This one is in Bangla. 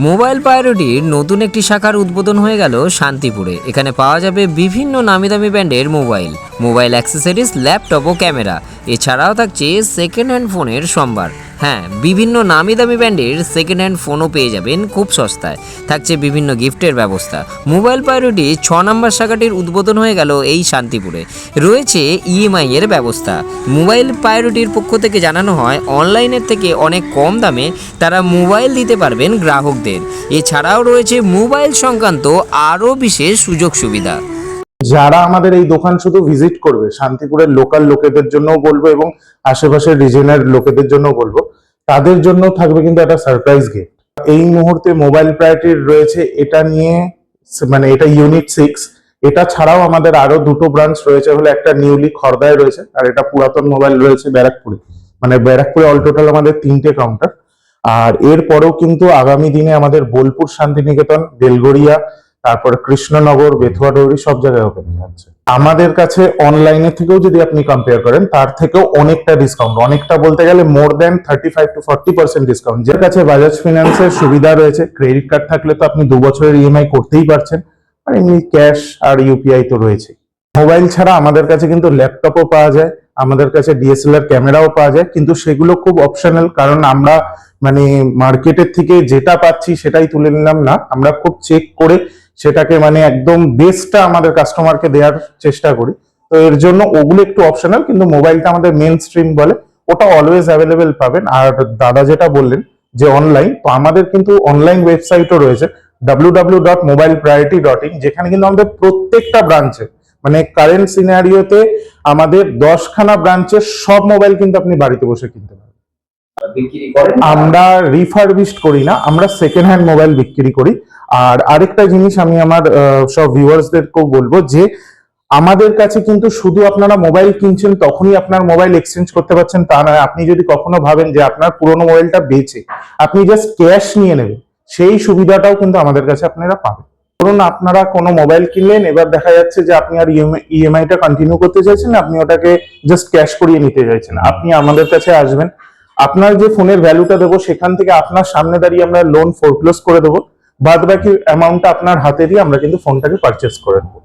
মোবাইল প্রায়োরিটির নতুন একটি শাখার উদ্বোধন হয়ে গেল শান্তিপুরে। এখানে পাওয়া যাবে বিভিন্ন নামি দামি ব্র্যান্ডের মোবাইল অ্যাক্সেসরিজ, ল্যাপটপ ও ক্যামেরা। এছাড়াও থাকছে সেকেন্ড হ্যান্ড ফোনের সম্ভার। হ্যাঁ, বিভিন্ন নামি দামি ব্র্যান্ডের সেকেন্ড হ্যান্ড ফোনও পেয়ে যাবেন খুব সস্তায়। থাকছে বিভিন্ন গিফটের ব্যবস্থা। মোবাইল প্রায়োরিটি 6 নম্বর শাখাটির উদ্বোধন হয়ে গেল এই শান্তিপুরে। রয়েছে ইএমআই এর ব্যবস্থা। মোবাইল প্রায়োরিটির পক্ষ থেকে জানানো হয়, অনলাইনের থেকে অনেক কম দামে তারা মোবাইল দিতে পারবেন গ্রাহকদের। এছাড়াও রয়েছে মোবাইল সংক্রান্ত আরও বিশেষ সুযোগ সুবিধা। যারা আমাদের এই দোকান শুধু ভিজিট করবে, শান্তিপুরের লোকাল লোকেদের জন্যও বলবো এবং আশেপাশের রিজনের লোকেদের জন্য বলবো, তাদের জন্য থাকবে কিন্তু একটা সারপ্রাইজ গিফট। এই মুহূর্তে মোবাইল প্রায়োরিটির রয়েছে এটা নিয়ে, মানে এটা ইউনিট 6। এটা ছাড়াও আমাদের আরো দুটো ব্রাঞ্চ রয়েছে, হলো একটা নিউলি খড়দায় রয়েছে আর এটা পুরাতন মোবাইল রয়েছে ব্যারাকপুরে। মানে ব্যারাকপুরে অল টোটাল আমাদের 3টে কাউন্টার। আর এরপরেও কিন্তু আগামী দিনে আমাদের বোলপুর, শান্তিনিকেতন, বেলগড়িয়া, তারপর কৃষ্ণনগর, বেথুয়াডৌরি সব জায়গায় ওপেনিং হচ্ছে। আমাদের কাছে অনলাইনের থেকেও যদি আপনি কম্পেয়ার করেন, তার থেকেও অনেকটা ডিসকাউন্ট, অনেকটা বলতে গেলে মোর দ্যান 35 to 40% ডিসকাউন্ট। যার কাছে বাজাজ ফিনান্সের সুবিধা রয়েছে, ক্রেডিট কার্ড থাকলে তো আপনি 2 বছরের ইএমআই করতেই পারছেন, আর এমনি ক্যাশ আর ইউপিআই তো রয়েছে। মোবাইল ছাড়া আমাদের কাছে কিন্তু ল্যাপটপও পাওয়া যায়, আমাদের কাছে ডিএসএলআর ক্যামেরাও পাওয়া যায়, কিন্তু সেগুলো খুব অপশনাল। কারণ আমরা মানে মার্কেটের থেকে যেটা পাচ্ছি সেটাই তুলে নিলাম না, আমরা খুব চেক করে সেটাকে মানে একদম বেস্টটা আমাদের কাস্টমারকে দেওয়ার চেষ্টা করি। তো এর জন্য ওগুলো একটু অপশনাল, কিন্তু মোবাইলটা আমাদের মেন স্ট্রিম বলে, ওটা অলওয়েজ অ্যাভেলেবেল পাবেন। আর দাদা যেটা বললেন যে অনলাইন, তো আমাদের কিন্তু অনলাইন ওয়েবসাইটও রয়েছে www.mobilepriority.in, যেখানে কিন্তু আমাদের প্রত্যেকটা ব্রাঞ্চে, মানে কারেন্ট সিনারিওতে আমাদের 10খানা ব্রাঞ্চের সব মোবাইল কিন্তু আপনি বাড়িতে বসে কিনতে পারেন। আমরা রিফারবিশড করি না, আমরা সেকেন্ড হ্যান্ড মোবাইল বিক্রি করি। আর আরেকটা জিনিস আমি আমার সব ভিউয়ার্সদেরকেও বলবো যে আমাদের কাছে কিন্তু শুধু আপনারা মোবাইল কিনছেন তখনই আপনার মোবাইল এক্সচেঞ্জ করতে পারছেন তা নয়। আপনি যদি কখনো ভাবেন যে আপনার পুরোনো মোবাইলটা বেচে আপনি জাস্ট ক্যাশ নিয়ে নেবেন, সেই সুবিধাটাও কিন্তু আমাদের কাছে আপনারা পাবেন। ধরুন আপনারা কোনো মোবাইল কিনলেন, এবার দেখা যাচ্ছে যে আপনি আর ইএমআইটা কন্টিনিউ করতে চাইছেন না, আপনি ওটাকে জাস্ট ক্যাশ করিয়ে নিতে চাইছেন, আপনি আমাদের কাছে আসবেন। আপনার যে ফোনের ভ্যালুটা দেবো সেখান থেকে আপনার সামনে দাঁড়িয়ে আমরা লোন ফোরক্লোজ করে দেবো, বাদ বাকি অ্যামাউন্টটা আপনার হাতে দিয়ে আমরা কিন্তু ফোনটাকে পারচেস করে নেবো।